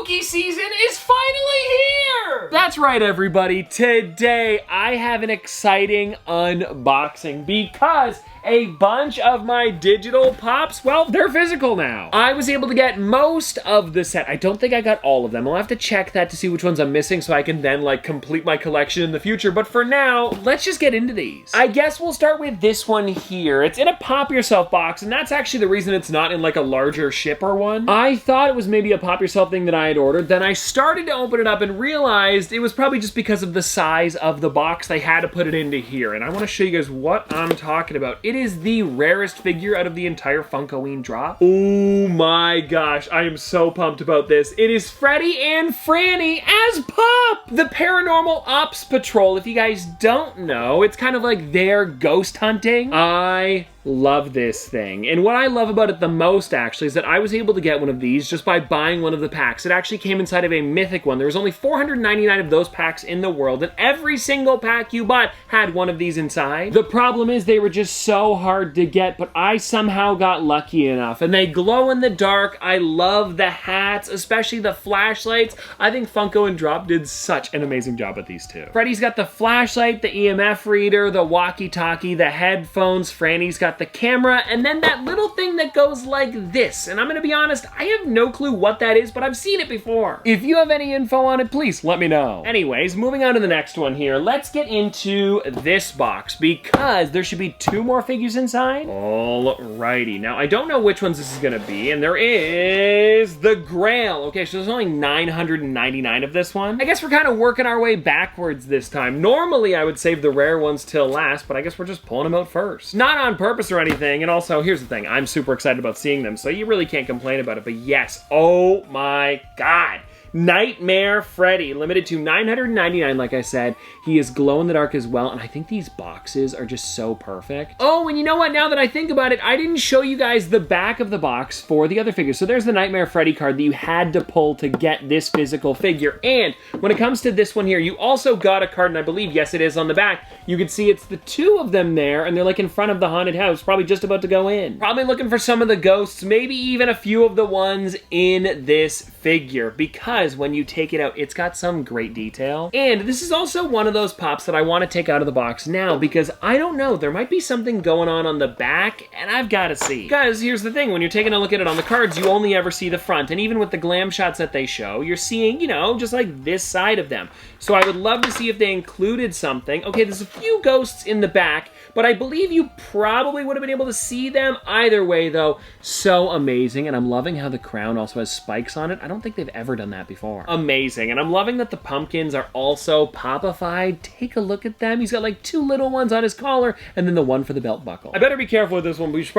spooky season is finally here! That's right, everybody. Today, I have an exciting unboxing because a bunch of my digital pops, well, they're physical now. I was able to get most of the set. I don't think I got all of them. I'll have to check that to see which ones I'm missing so I can then, like, complete my collection in the future. But for now, let's just get into these. I guess we'll start with this one here. It's in a Pop Yourself box, and that's actually the reason it's not in, like, a larger shipper one. I thought it was maybe a Pop Yourself thing that I had ordered. Then I started to open it up and realized it was probably just because of the size of the box. They had to put it into here. And I want to show you guys what I'm talking about. It is the rarest figure out of the entire Funkoween drop. Oh my gosh, I am so pumped about this. It is Freddy and Franny as Pop! The Paranormal Ops Patrol. If you guys don't know, it's kind of like their ghost hunting. I love this thing. And what I love about it the most, actually, is that I was able to get one of these just by buying one of the packs. It actually came inside of a mythic one. There was only 499 of those packs in the world, and every single pack you bought had one of these inside. The problem is they were just so hard to get, but I somehow got lucky enough. And they glow in the dark. I love the hats, especially the flashlights. I think Funko and Drop did such an amazing job with these two. Freddy's got the flashlight, the EMF reader, the walkie-talkie, the headphones. Franny's got the camera, and then that little thing that goes like this. And I'm gonna be honest, I have no clue what that is, but I've seen it before. If you have any info on it, please let me know. Anyways, moving on to the next one here, let's get into this box because there should be 2 more figures inside. Alrighty, now I don't know which ones this is gonna be, and there is the Grail. Okay, so there's only 999 of this one. I guess we're kind of working our way backwards this time. Normally I would save the rare ones till last, but I guess we're just pulling them out first. Not on purpose or anything, and also, here's the thing, I'm super excited about seeing them, so you really can't complain about it, but yes, oh my god. Nightmare Freddy, limited to 999, like I said. He is glow in the dark as well, and I think these boxes are just so perfect. Oh, and you know what? Now that I think about it, I didn't show you guys the back of the box for the other figures. So there's the Nightmare Freddy card that you had to pull to get this physical figure. And when it comes to this one here, you also got a card, and I believe, yes, it is on the back. You can see it's the 2 of them there, and they're like in front of the haunted house, probably just about to go in. Probably looking for some of the ghosts, maybe even a few of the ones in this figure, because when you take it out, it's got some great detail. And this is also one of those pops that I want to take out of the box now because I don't know, there might be something going on the back, and I've got to see. Guys, here's the thing, when you're taking a look at it on the cards, you only ever see the front, and even with the glam shots that they show, you're seeing, you know, just like this side of them. So I would love to see if they included something. Okay, there's a few ghosts in the back, but I believe you probably would have been able to see them either way, though. So amazing, and I'm loving how the crown also has spikes on it. I don't think they've ever done that before. Amazing, and I'm loving that the pumpkins are also popified. Take a look at them. He's got like 2 little ones on his collar, and then the one for the belt buckle. I better be careful with this one, but we should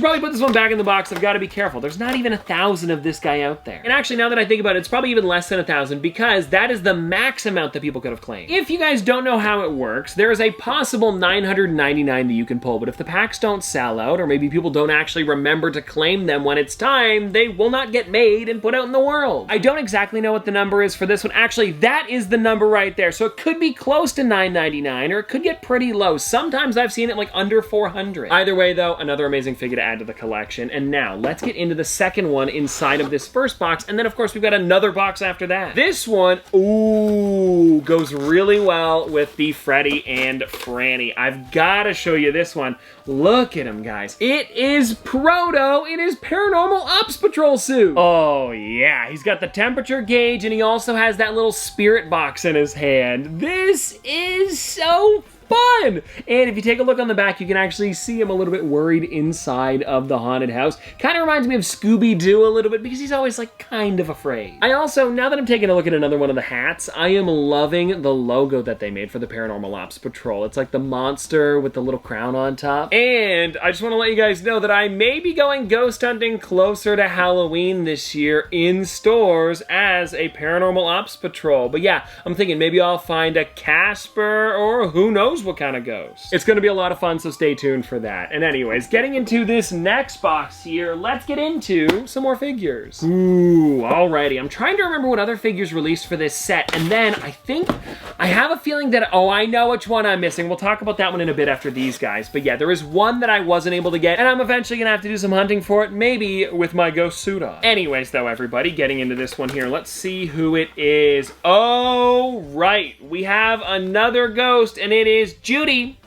probably put this one back in the box. I've got to be careful. There's not even 1,000 of this guy out there. And actually, now that I think about it, it's probably even less than 1,000 because that is the max amount that people could have claimed. If you guys don't know how it works, there is a possible 999 that you can pull, but if the packs don't sell out, or maybe people don't actually remember to claim them when it's time, they will not get made and put out in the world. I don't exactly know what the number is for this one. Actually, that is the number right there. So it could be close to 999, or it could get pretty low. Sometimes I've seen it like under 400. Either way, though, another amazing figure to add to the collection. And now, let's get into the second one inside of this first box, and then, of course, we've got another box after that. This one, ooh, goes really well with the Freddy and Franny. I've got to show you this one. Look at him, guys. It is Proto in his Paranormal Ops Patrol suit. Oh, yeah. He's got the temperature gauge, and he also has that little spirit box in his hand. This is so fun! And if you take a look on the back, you can actually see him a little bit worried inside of the haunted house. Kind of reminds me of Scooby-Doo a little bit because he's always like kind of afraid. I also, now that I'm taking a look at another one of the hats, I am loving the logo that they made for the Paranormal Ops Patrol. It's like the monster with the little crown on top. And I just want to let you guys know that I may be going ghost hunting closer to Halloween this year in stores as a Paranormal Ops Patrol. But yeah, I'm thinking maybe I'll find a Casper or who knows knows what kind of ghost. It's gonna be a lot of fun, so stay tuned for that. And anyways, getting into this next box here, let's get into some more figures. Ooh, alrighty. I'm trying to remember what other figures released for this set, and then I have a feeling that, oh, I know which one I'm missing. We'll talk about that one in a bit after these guys. But yeah, there is one that I wasn't able to get, and I'm eventually gonna have to do some hunting for it, maybe with my ghost suit on. Anyways, though, everybody, getting into this one here, let's see who it is. Oh, right. We have another ghost, and it is Judy.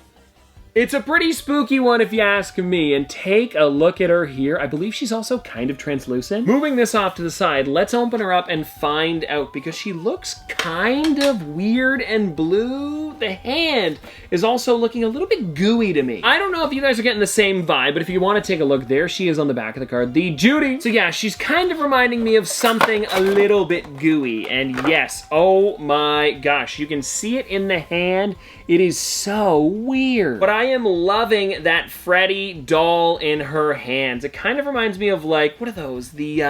It's a pretty spooky one if you ask me, and take a look at her here. I believe she's also kind of translucent. Moving this off to the side, let's open her up and find out, because she looks kind of weird and blue. The hand is also looking a little bit gooey to me. I don't know if you guys are getting the same vibe, but if you want to take a look, there she is on the back of the card, the Judy. So yeah, she's kind of reminding me of something a little bit gooey, and yes, oh my gosh, you can see it in the hand. It is so weird. But I am loving that Freddy doll in her hands. It kind of reminds me of, like, what are those? The,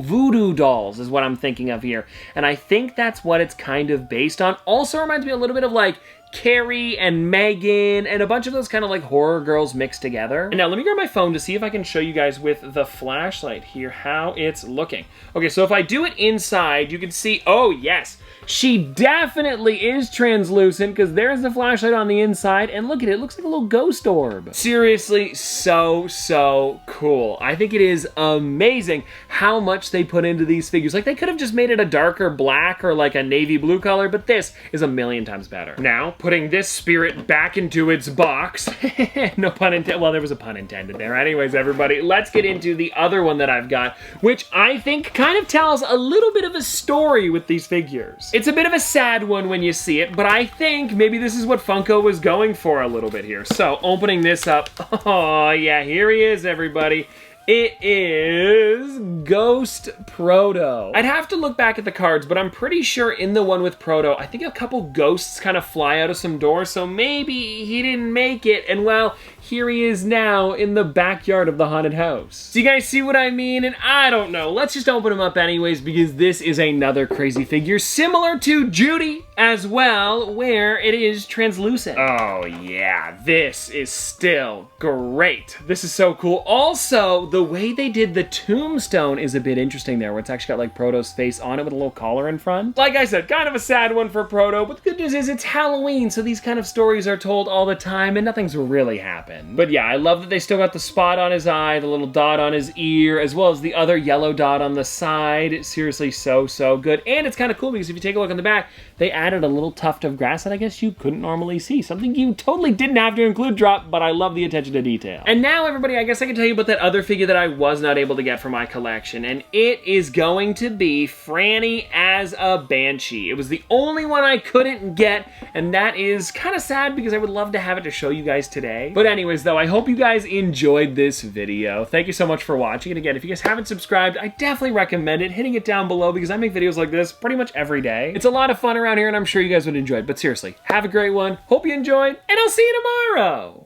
voodoo dolls is what I'm thinking of here. And I think that's what it's kind of based on. Also reminds me a little bit of, like, Carrie and Megan and a bunch of those kind of like horror girls mixed together. And now let me grab my phone to see if I can show you guys with the flashlight here how it's looking. Okay, so if I do it inside, you can see, oh yes, she definitely is translucent, because there's the flashlight on the inside, and look at it, it looks like a little ghost orb. Seriously, so cool. I think it is amazing how much they put into these figures. Like, they could have just made it a darker black or like a navy blue color, but this is a million times better. Now, putting this spirit back into its box. No pun intended. Well, there was a pun intended there. Anyways, everybody, let's get into the other one that I've got, which I think kind of tells a little bit of a story with these figures. It's a bit of a sad one when you see it, but I think maybe this is what Funko was going for a little bit here. So, opening this up, oh yeah, here he is, everybody. It is Ghost Proto. I'd have to look back at the cards, but I'm pretty sure in the one with Proto, I think a couple ghosts kind of fly out of some doors, so maybe he didn't make it, and well, here he is now in the backyard of the haunted house. Do you guys see what I mean? And I don't know, let's just open him up anyways, because this is another crazy figure, similar to Judy as well, where it is translucent. Oh yeah, this is still great. This is so cool. Also, the way they did the tombstone is a bit interesting there, where it's actually got like Proto's face on it with a little collar in front. Like I said, kind of a sad one for Proto, but the good news is it's Halloween, so these kind of stories are told all the time and nothing's really happened. But yeah, I love that they still got the spot on his eye, the little dot on his ear, as well as the other yellow dot on the side. Seriously, so good. And it's kind of cool because if you take a look on the back, they added a little tuft of grass that I guess you couldn't normally see. Something you totally didn't have to include drop, but I love the attention to detail. And now, everybody, I guess I can tell you about that other figure that I was not able to get for my collection, and it is going to be Franny as a Banshee. It was the only one I couldn't get, and that is kind of sad because I would love to have it to show you guys today. But anyways, though, I hope you guys enjoyed this video. Thank you so much for watching, and again, if you guys haven't subscribed, I definitely recommend it, hitting it down below, because I make videos like this pretty much every day. It's a lot of fun around here, and I'm sure you guys would enjoy it. But seriously, have a great one. Hope you enjoyed, and I'll see you tomorrow.